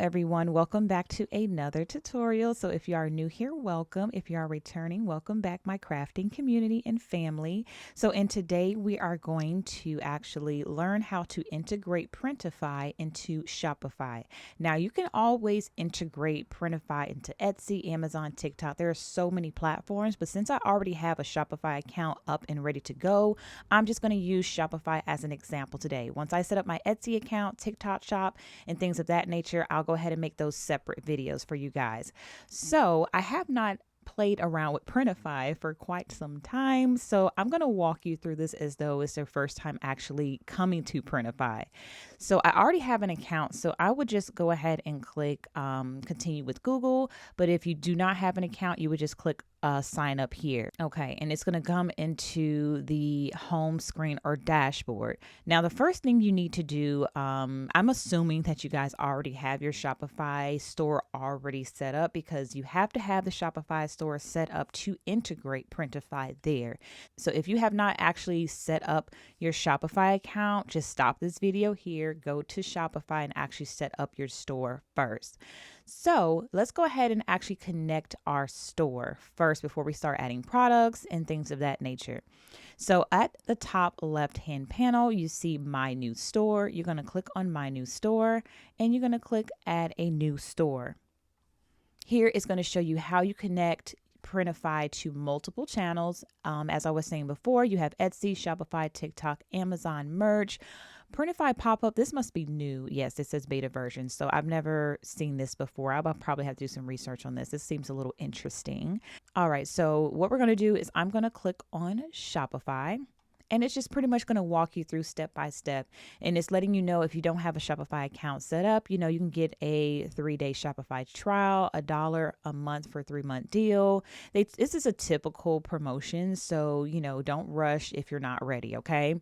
everyone. Welcome back to another tutorial. So if you are new here, welcome. If you are returning, welcome back, my crafting community and family. So in today, we are going to actually learn how to integrate Printify into Shopify. Now, you can always integrate Printify into Etsy, Amazon, TikTok. There are so many platforms, but since I already have a Shopify account up and ready to go, I'm just going to use Shopify as an example today. Once I set up my Etsy account, TikTok shop, and things of that nature, I'll go ahead and make those separate videos for you guys. So I have not played around with Printify for quite some time, so I'm going to walk you through this as though it's their first time actually coming to Printify. So I already have an account, so I would just go ahead and click continue with Google. But if you do not have an account, you would just click sign up here. Okay, and it's going to come into the home screen or dashboard. Now, the first thing you need to do, I'm assuming that you guys already have your Shopify store already set up, because you have to have the Shopify store set up to integrate Printify there. So if you have not actually set up your Shopify account, just stop this video here, go to Shopify and actually set up your store first. So let's go ahead and actually connect our store first before we start adding products and things of that nature. So at the top left-hand panel, you see My New Store. You're going to click on My New Store and you're going to click Add a New Store. Here it's going to show you how you connect Printify to multiple channels. As I was saying before, you have Etsy, Shopify, TikTok, Amazon Merch. Printify pop-up, this must be new. Yes, it says beta version. So I've never seen this before. I'll probably have to do some research on this. This seems a little interesting. All right, so what we're going to do is I'm going to click on Shopify. And it's just pretty much going to walk you through step by step. And it's letting you know if you don't have a Shopify account set up, you can get a 3-day Shopify trial, $1 a month for a 3-month deal. This is a typical promotion. So, don't rush if you're not ready. Okay.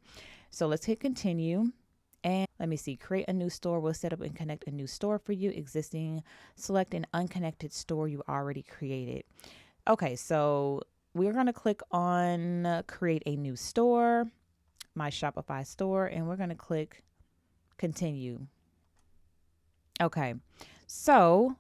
So let's hit continue. And let me see, create a new store. We'll set up and connect a new store for you. Existing, select an unconnected store you already created. Okay, so we're going to click on create a new store, my Shopify store, and we're going to click continue. Okay, so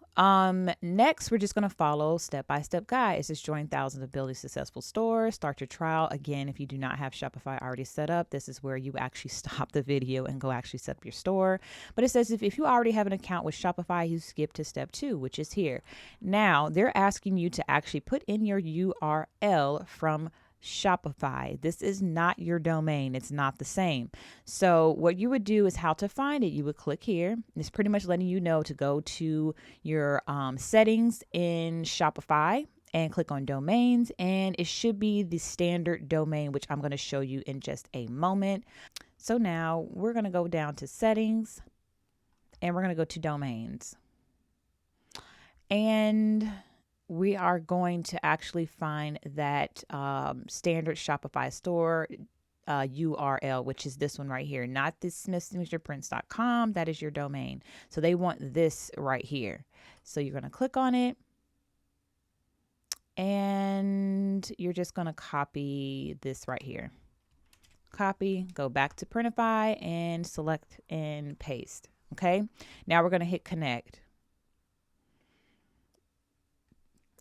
next we're just going to follow step-by-step guide. It's just join thousands of building successful stores, start your trial. Again, if you do not have Shopify already set up, this is where you actually stop the video and go actually set up your store. But it says if you already have an account with Shopify, you skip to step 2, which is here. Now they're asking you to actually put in your URL from Shopify. This is not your domain. It's not the same. So what you would do is how to find it. You would click here. It's pretty much letting you know to go to your settings in Shopify and click on domains. And it should be the standard domain, which I'm going to show you in just a moment. So now we're going to go down to settings and we're going to go to domains. And we are going to actually find that standard Shopify store URL, which is this one right here, not this smithsignaturePrints.com. That is your domain. So they want this right here. So you're going to click on it and you're just going to copy this right here. Copy, go back to Printify and select and paste. Okay. Now we're going to hit connect.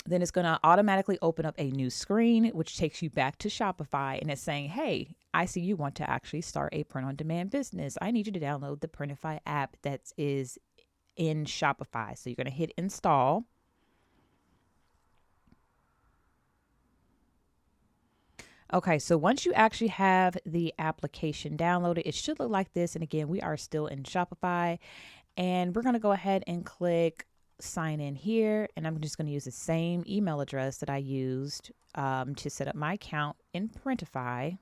Then it's going to automatically open up a new screen, which takes you back to Shopify. And it's saying, hey, I see you want to actually start a print-on-demand business. I need you to download the Printify app that is in Shopify. So you're going to hit install. Okay, so once you actually have the application downloaded, it should look like this. And again, we are still in Shopify. And we're going to go ahead and click sign in here, and I'm just going to use the same email address that I used to set up my account in Printify.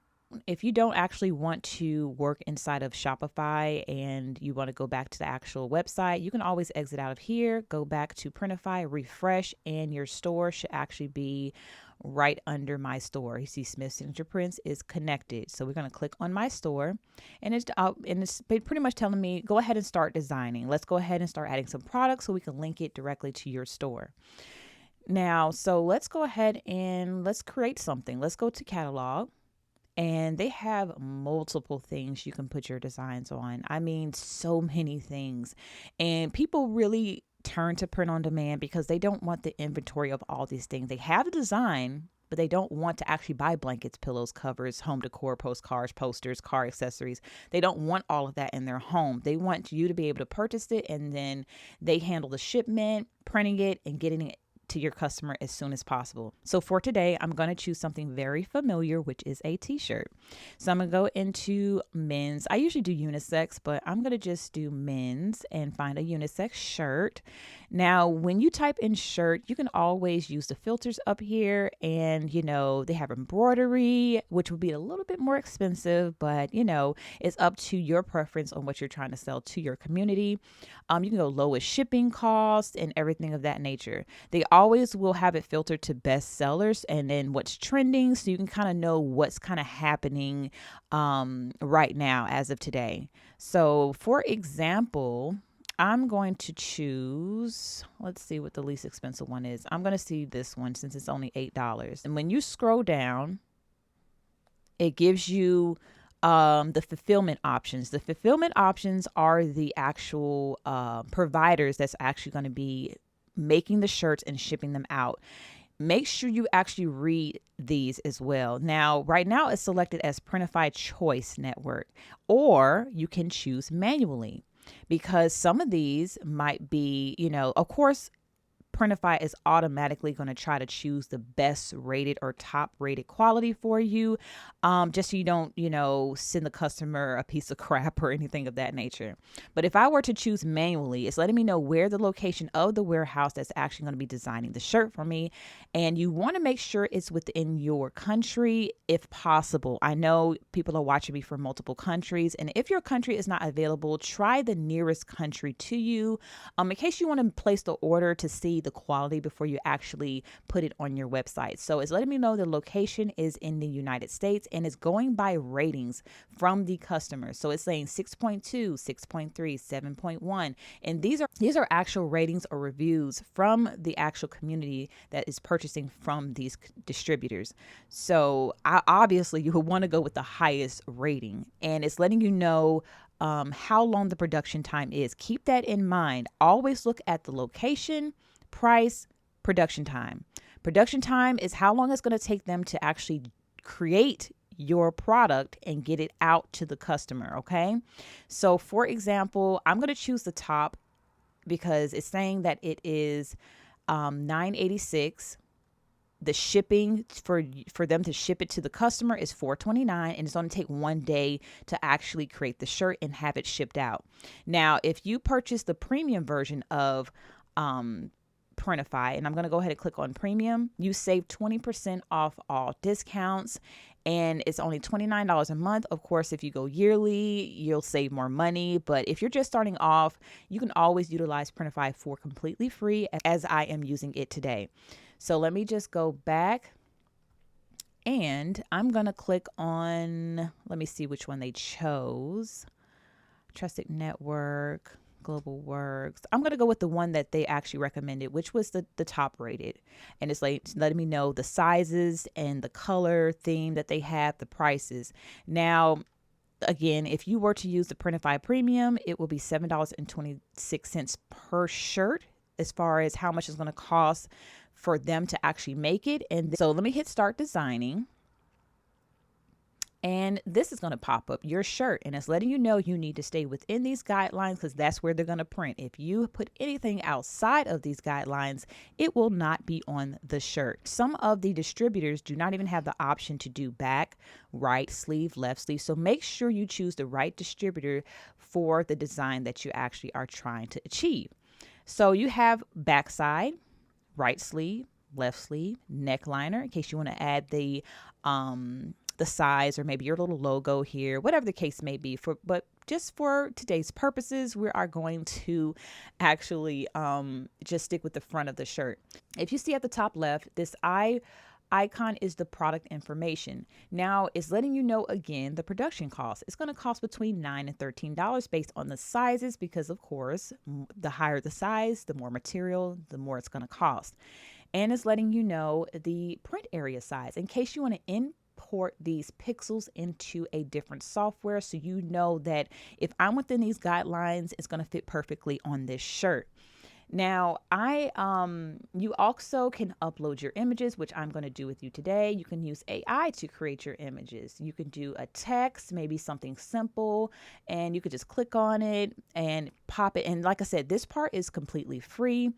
If you don't actually want to work inside of Shopify and you want to go back to the actual website, you can always exit out of here, go back to Printify, refresh, and your store should actually be right under my store. You see Smith Signature Prints is connected. So we're going to click on my store, and it's pretty much telling me, go ahead and start designing. Let's go ahead and start adding some products so we can link it directly to your store. Now, so let's go ahead and let's create something. Let's go to catalog. And they have multiple things you can put your designs on. I mean, so many things. And people really turn to print on demand because they don't want the inventory of all these things. They have the design, but they don't want to actually buy blankets, pillows, covers, home decor, postcards, posters, car accessories. They don't want all of that in their home. They want you to be able to purchase it, and then they handle the shipment, printing it, and getting it to your customer as soon as possible. So for today, I'm going to choose something very familiar, which is a t-shirt. So I'm going to go into men's. I usually do unisex, but I'm going to just do men's and find a unisex shirt. Now, when you type in shirt, you can always use the filters up here, and they have embroidery, which would be a little bit more expensive, but it's up to your preference on what you're trying to sell to your community. You can go lowest shipping cost and everything of that nature. They always will have it filtered to best sellers and then what's trending, so you can kind of know what's kind of happening right now as of today. So for example, I'm going to choose, let's see what the least expensive one is. I'm going to see this one since it's only $8. And when you scroll down, it gives you the fulfillment options. The fulfillment options are the actual providers that's actually going to be making the shirts and shipping them out. Make sure you actually read these as well. Now, right now it's selected as Printify Choice Network, or you can choose manually because some of these might be, of course, Printify is automatically going to try to choose the best rated or top rated quality for you, just so you don't, send the customer a piece of crap or anything of that nature. But if I were to choose manually, it's letting me know where the location of the warehouse that's actually going to be designing the shirt for me. And you want to make sure it's within your country if possible. I know people are watching me from multiple countries, and if your country is not available, try the nearest country to you, in case you want to place the order to see the quality before you actually put it on your website. So it's letting me know the location is in the United States, and it's going by ratings from the customers. So it's saying 6.2, 6.3, 7.1. And these are actual ratings or reviews from the actual community that is purchasing from these distributors. So obviously you would want to go with the highest rating, and it's letting you know how long the production time is. Keep that in mind. Always look at the location, price, production time. Production time is how long it's going to take them to actually create your product and get it out to the customer. Okay. So for example, I'm going to choose the top because it's saying that it is $9.86. The shipping for them to ship it to the customer is $4.29, and it's going to take 1 day to actually create the shirt and have it shipped out. Now, if you purchase the premium version of Printify, and I'm going to go ahead and click on premium, you save 20% off all discounts, and it's only $29 a month. Of course, if you go yearly, you'll save more money, but if you're just starting off, you can always utilize Printify for completely free, as I am using it today. So let me just go back, and I'm going to click on, let me see which one they chose. Trusted Network, Global Works. I'm going to go with the one that they actually recommended, which was the top rated. And it's letting me know the sizes and the color theme that they have, the prices. Now, again, if you were to use the Printify Premium, it will be $7.26 per shirt as far as how much it's going to cost for them to actually make it. And so let me hit start designing. And this is going to pop up your shirt, and it's letting you know you need to stay within these guidelines because that's where they're going to print. If you put anything outside of these guidelines, it will not be on the shirt. Some of the distributors do not even have the option to do back, right sleeve, left sleeve. So make sure you choose the right distributor for the design that you actually are trying to achieve. So you have backside, right sleeve, left sleeve, neckliner, in case you want to add the size or maybe your little logo here, whatever the case may be. But just for today's purposes, we are going to actually just stick with the front of the shirt. If you see at the top left, this icon is the product information. Now it's letting you know again the production cost. It's going to cost between $9 and $13 based on the sizes, because of course the higher the size, the more material, the more it's going to cost. And it's letting you know the print area size in case you want to import these pixels into a different software, so you know that if I'm within these guidelines, it's going to fit perfectly on this shirt. Now, you also can upload your images, which I'm going to do with you today. You can use AI to create your images. You can do a text, maybe something simple, and you could just click on it and pop it. And like I said, this part is completely free.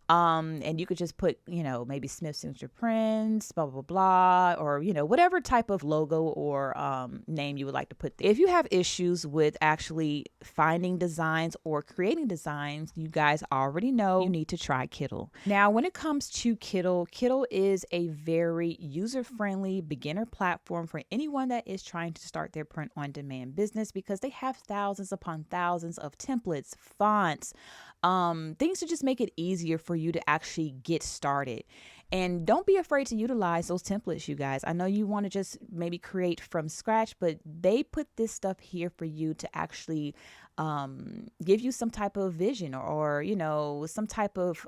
And you could just put, maybe Smith Signature Prints, blah, blah, blah, or, whatever type of logo or name you would like to put there. If you have issues with actually finding designs or creating designs, you guys already know you need to try Kittl. Now, when it comes to Kittl, Kittl is a very user-friendly beginner platform for anyone that is trying to start their print-on-demand business, because they have thousands upon thousands of templates, fonts, things to just make it easier for you to actually get started. And don't be afraid to utilize those templates, you guys. I know you want to just maybe create from scratch, but they put this stuff here for you to actually give you some type of vision, or some type of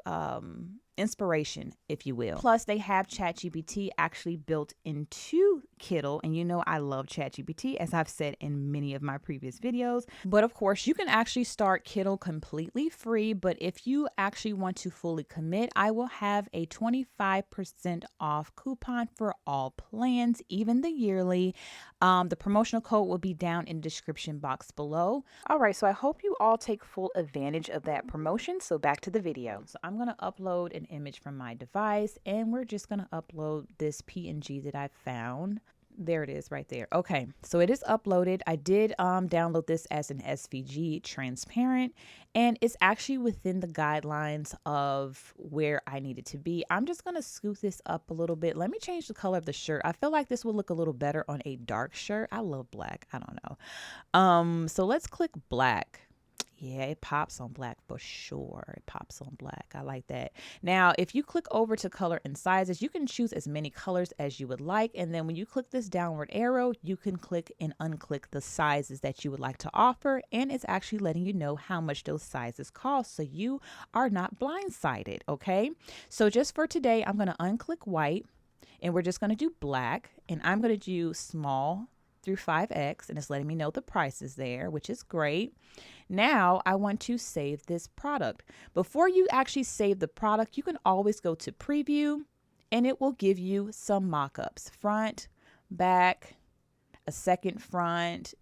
inspiration, if you will. Plus, they have ChatGPT actually built into Kittl, and I love ChatGPT, as I've said in many of my previous videos. But of course, you can actually start Kittl completely free, but if you actually want to fully commit, I will have a 25% off coupon for all plans, even the yearly. The promotional code will be down in the description box below. All right, so I hope you all take full advantage of that promotion. So back to the video. So I'm going to upload an image from my device, and we're just going to upload this PNG that I found. There it is right there. Okay, so it is uploaded. I did download this as an SVG transparent, and it's actually within the guidelines of where I need it to be. I'm just going to scoot this up a little bit. Let me change the color of the shirt. I feel like this will look a little better on a dark shirt. I love black. I don't know. So let's click black. Yeah, it pops on black for sure. It pops on black. I like that. Now, if you click over to color and sizes, you can choose as many colors as you would like. And then when you click this downward arrow, you can click and unclick the sizes that you would like to offer. And it's actually letting you know how much those sizes cost, so you are not blindsided. Okay. So just for today, I'm going to unclick white, and we're just going to do black, and I'm going to do small through 5X, and it's letting me know the price is there, which is great. Now I want to save this product. Before you actually save the product, you can always go to preview, and it will give you some mock-ups, front, back, a second front.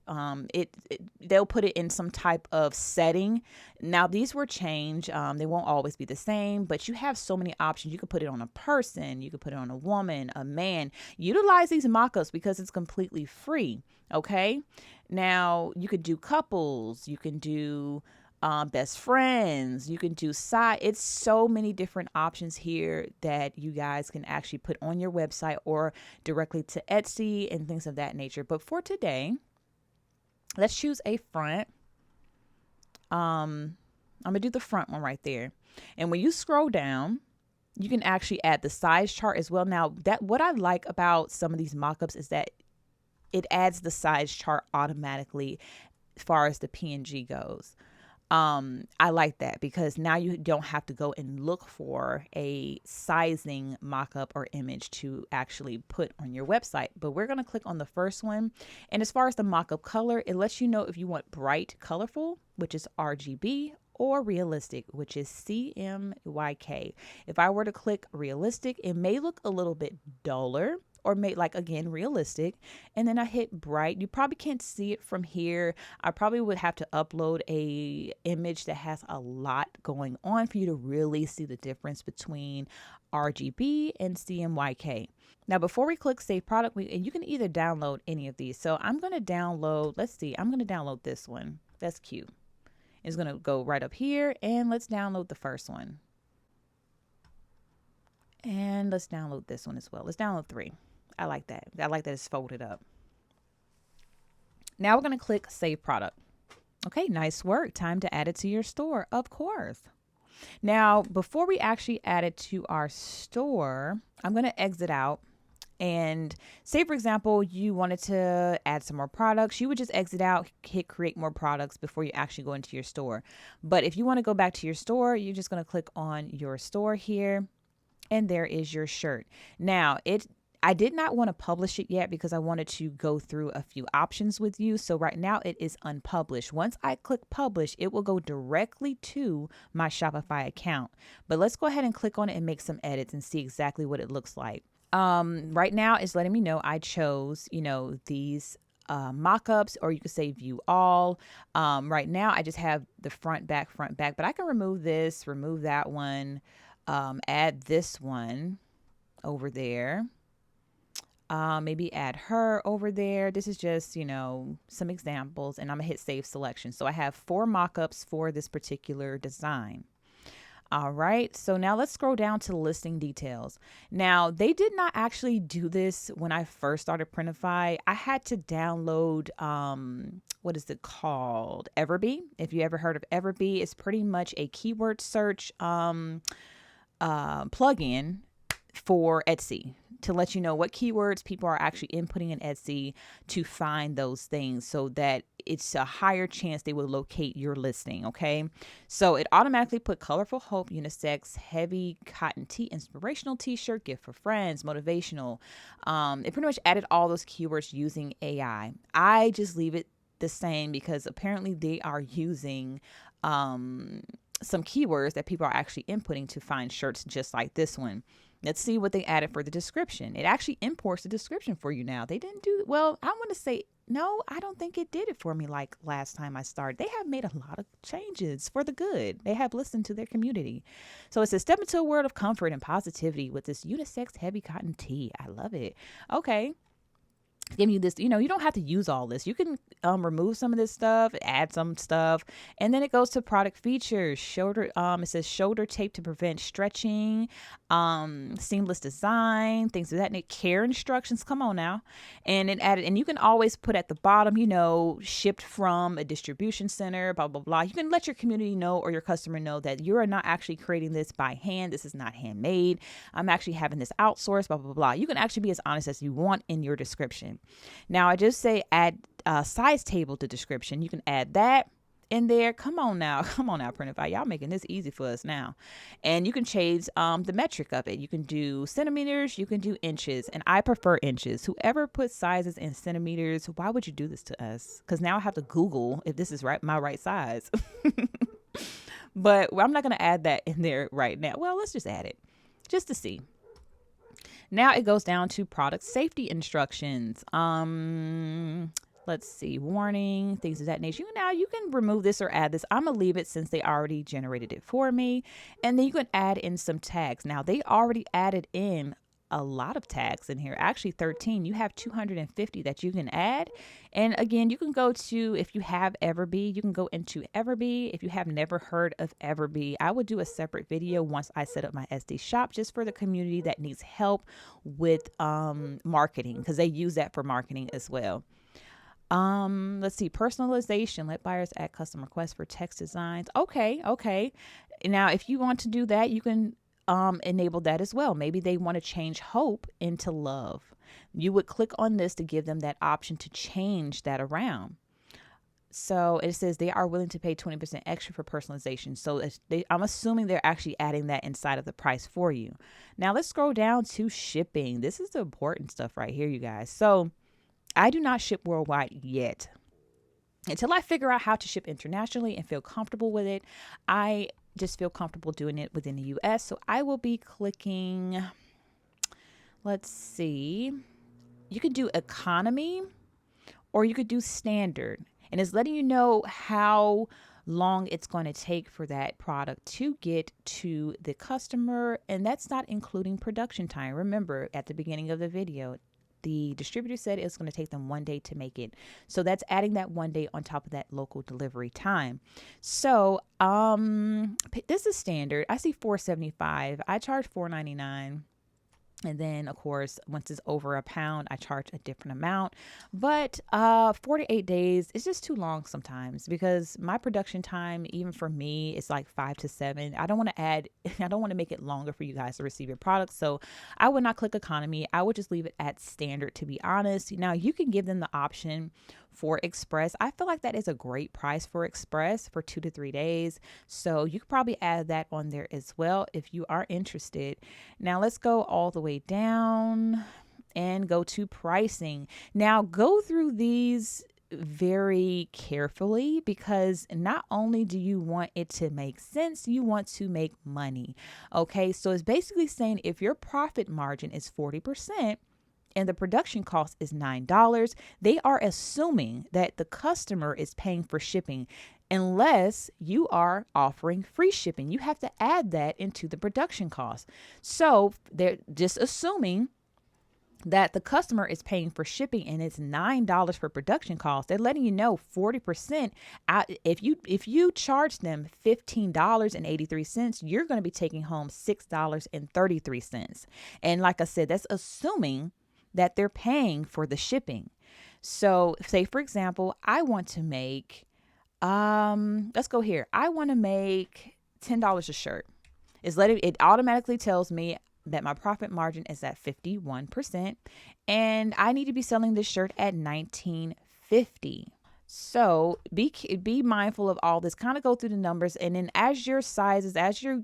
They'll put it in some type of setting. Now these were changed. They won't always be the same, but you have so many options. You can put it on a person, you can put it on a woman, a man. Utilize these mock-ups because it's completely free. Okay. Now you could do couples, you can do best friends, you can do side. It's so many different options here that you guys can actually put on your website or directly to Etsy and things of that nature. But for today, let's choose a front. I'm gonna do the front one right there. And when you scroll down, you can actually add the size chart as well. Now, what I like about some of these mock-ups is that it adds the size chart automatically as far as the PNG goes. I like that, because now you don't have to go and look for a sizing mock-up or image to actually put on your website. But we're going to click on the first one. And as far as the mock-up color, it lets you know if you want bright, colorful, which is RGB, or realistic, which is CMYK. If I were to click realistic, it may look a little bit duller, or make again realistic, and then I hit bright. You probably can't see it from here. I probably would have to upload a image that has a lot going on for you to really see the difference between RGB and CMYK. Now, before we click save product, and you can either download any of these. So I'm going to download, I'm going to download this one. That's cute. It's going to go right up here, and let's download the first one. And let's download this one as well. Let's download 3. I like that. I like that it's folded up. Now we're going to click save product. Okay, nice work. Time to add it to your store, of course. Now, before we actually add it to our store, I'm going to exit out. And say, for example, you wanted to add some more products, you would just exit out, hit create more products before you actually go into your store. But if you want to go back to your store, you're just going to click on your store here. And there is your shirt. Now, I did not want to publish it yet because I wanted to go through a few options with you. So right now it is unpublished. Once I click publish, it will go directly to my Shopify account. But let's go ahead and click on it and make some edits and see exactly what it looks like. Right now it's letting me know I chose, these mock-ups, or you could say view all. Right now I just have the front, back, but I can remove this, remove that one, add this one over there. Maybe add her over there. This is just, some examples, and I'm gonna hit save selection. So I have 4 mock-ups for this particular design. All right, so now let's scroll down to listing details. Now, they did not actually do this when I first started Printify. I had to download, what is it called? Everbee. If you ever heard of Everbee, it's pretty much a keyword search plugin for Etsy to let you know what keywords people are actually inputting in Etsy to find those things, so that it's a higher chance they will locate your listing. Okay, so it automatically put colorful hope, unisex, heavy cotton tee, inspirational t-shirt, gift for friends, motivational. It pretty much added all those keywords using AI. I just leave it the same because apparently they are using some keywords that people are actually inputting to find shirts just like this one. Let's see what they added for the description. It actually imports the description for you now. They didn't do, well, I want to say, no, I don't think it did it for me like last time I started. They have made a lot of changes for the good. They have listened to their community. So it says, step into a world of comfort and positivity with this unisex heavy cotton tee. I love it. Okay. Give you this, you don't have to use all this. You can remove some of this stuff, add some stuff, and then it goes to product features. Shoulder, it says shoulder tape to prevent stretching, seamless design, things of that nature. Care instructions, come on now, and it added. And you can always put at the bottom, shipped from a distribution center, blah blah blah. You can let your community know or your customer know that you are not actually creating this by hand. This is not handmade. I'm actually having this outsourced, blah blah blah. You can actually be as honest as you want in your description. Now I just say add size table to description. You can add that in there. Come on now, Printify. Y'all making this easy for us now. And you can change the metric of it. You can do centimeters, you can do inches, and I prefer inches. Whoever puts sizes in centimeters, why would you do this to us? Because now I have to Google if this is my right size. But I'm not going to add that in there right now. Well, let's just add it just to see. Now it goes down to product safety instructions. Let's see, warning, things of that nature. Now you can remove this or add this. I'm gonna leave it since they already generated it for me. And then you can add in some tags. Now they already added in a lot of tags in here, actually 13. You have 250 that you can add. And again, you can go to, if you have Everbee, you can go into Everbee. If you have never heard of Everbee, I would do a separate video once I set up my SD shop, just for the community that needs help with marketing, because they use that for marketing as well. Let's see, personalization. Let buyers add custom requests for text designs. Okay. Now, if you want to do that, you can enable that as well. Maybe they want to change hope into love. You would click on this to give them that option to change that around. So it says they are willing to pay 20% extra for personalization. So I'm assuming they're actually adding that inside of the price for you. Now let's scroll down to shipping. This is the important stuff right here, you guys. So I do not ship worldwide yet. Until I figure out how to ship internationally and feel comfortable with it, I just feel comfortable doing it within the US. So I will be clicking, let's see, you could do economy or you could do standard. And it's letting you know how long it's going to take for that product to get to the customer. And that's not including production time. Remember, at the beginning of the video, the distributor said it's going to take them 1 day to make it. So that's adding that 1 day on top of that local delivery time. So this is standard. I see $4.75. I charge $4.99. And then, of course, once it's over £1, I charge a different amount. But 48 days is just too long sometimes, because my production time, even for me, is like 5 to 7. I don't want to make it longer for you guys to receive your product. So I would not click economy. I would just leave it at standard, to be honest. Now, you can give them the option for express. I feel like that is a great price for express for 2 to 3 days. So you could probably add that on there as well if you are interested. Now let's go all the way down. and go to pricing. Now go through these very carefully, because not only do you want it to make sense, you want to make money. Okay, so it's basically saying if your profit margin is 40% and the production cost is $9, they are assuming that the customer is paying for shipping. Unless you are offering free shipping, you have to add that into the production cost. So they're just assuming that the customer is paying for shipping and it's $9 for production costs. They're letting you know 40% out. If you charge them $15.83, you're going to be taking home $6.33. And like I said, that's assuming that they're paying for the shipping. So say, for example, I want to make, let's go here. I want to make $10 a shirt. It automatically tells me that my profit margin is at 51% and I need to be selling this shirt at $19.50. So be mindful of all this, kind of go through the numbers. And then as you're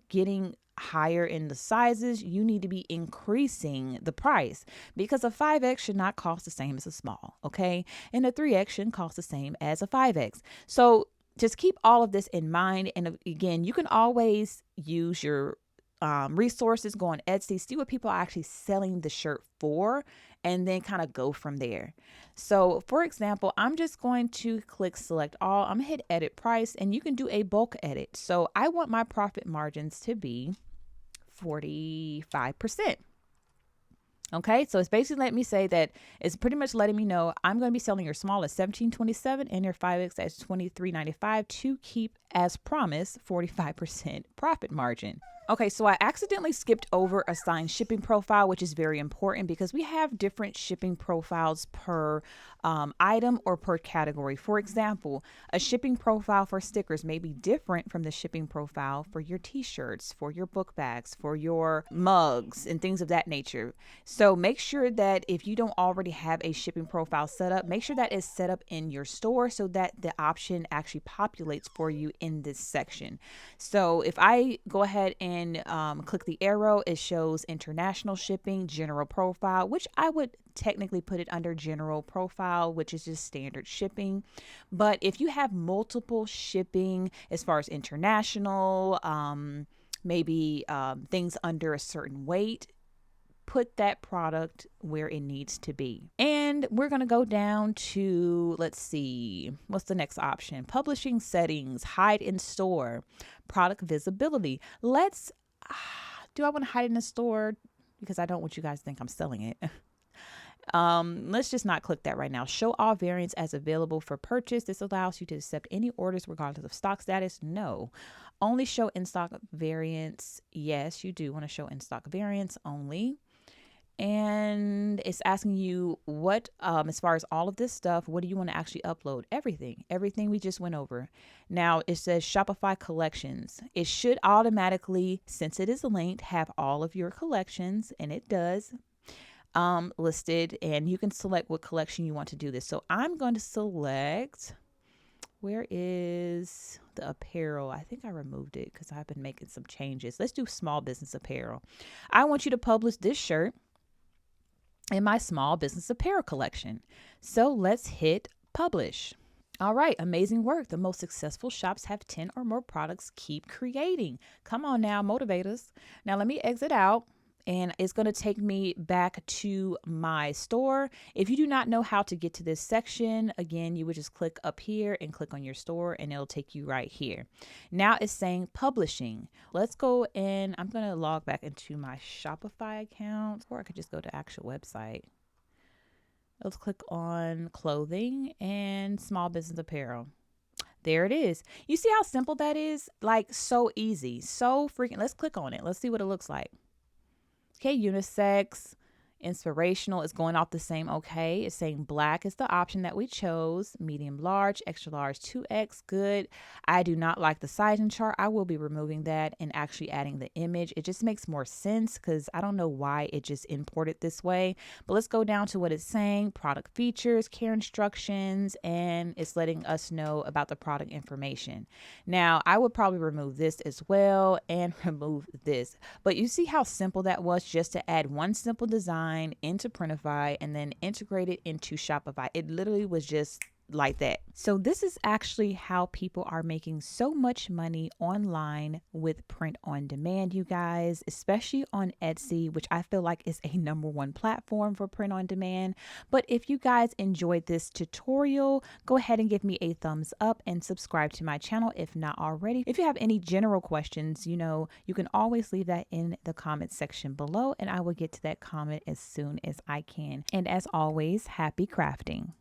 getting higher in the sizes, you need to be increasing the price, because a 5X should not cost the same as a small. Okay. And a 3X shouldn't cost the same as a 5X. So just keep all of this in mind. And again, you can always use your resources, go on Etsy, see what people are actually selling the shirt for, and then kind of go from there. So for example, I'm just going to click select all. I'm gonna hit edit price, and you can do a bulk edit. So I want my profit margins to be 45%. Okay, so it's basically letting me say that it's pretty much letting me know I'm going to be selling your small at $17.27 and your 5X at $23.95 to keep, as promised, 45% profit margin. Okay, so I accidentally skipped over assigned shipping profile, which is very important because we have different shipping profiles per item or per category. For example, a shipping profile for stickers may be different from the shipping profile for your t-shirts, for your book bags, for your mugs, and things of that nature. So make sure that if you don't already have a shipping profile set up, make sure that is set up in your store so that the option actually populates for you in this section. So if I go ahead and click the arrow, it shows international shipping, general profile, which I would technically put it under general profile, which is just standard shipping. But if you have multiple shipping as far as international, maybe things under a certain weight, put that product where it needs to be. And we're going to go down to, let's see, what's the next option? Publishing settings, hide in store, product visibility. Do I want to hide in the store? Because I don't want you guys to think I'm selling it. Let's just not click that right now. Show all variants as available for purchase. This allows you to accept any orders regardless of stock status. No. Only show in stock variants. Yes, you do want to show in stock variants only. And it's asking you what, as far as all of this stuff, what do you want to actually upload? Everything we just went over. Now it says Shopify collections. It should automatically, since it is linked, have all of your collections, and it does, listed, and you can select what collection you want to do this. So I'm going to select, where is the apparel? I think I removed it because I've been making some changes. Let's do small business apparel. I want you to publish this shirt in my small business apparel collection. So let's hit publish. All right, amazing work. The most successful shops have 10 or more products. Keep creating. Come on now, motivate us. Now let me exit out. And it's going to take me back to my store. If you do not know how to get to this section, again, you would just click up here and click on your store and it'll take you right here. Now it's saying publishing. Let's go and I'm going to log back into my Shopify account, or I could just go to actual website. Let's click on clothing and small business apparel. There it is. You see how simple that is? Like so easy, so freaking, let's click on it. Let's see what it looks like. Okay, unisex, inspirational is going off the same. Okay, it's saying black is the option that we chose. Medium large, extra large, 2X, good. I do not like the sizing chart. I will be removing that and actually adding the image. It just makes more sense because I don't know why it just imported this way. But let's go down to what it's saying. Product features, care instructions, and it's letting us know about the product information. Now, I would probably remove this as well and remove this. But you see how simple that was, just to add one simple design online into Printify and then integrate it into Shopify. It literally was just like that. So this is actually how people are making so much money online with print on demand, you guys, especially on Etsy, which I feel like is a number one platform for print on demand. But if you guys enjoyed this tutorial, go ahead and give me a thumbs up and subscribe to my channel if not already. If you have any general questions, you can always leave that in the comment section below and I will get to that comment as soon as I can. And as always, happy crafting.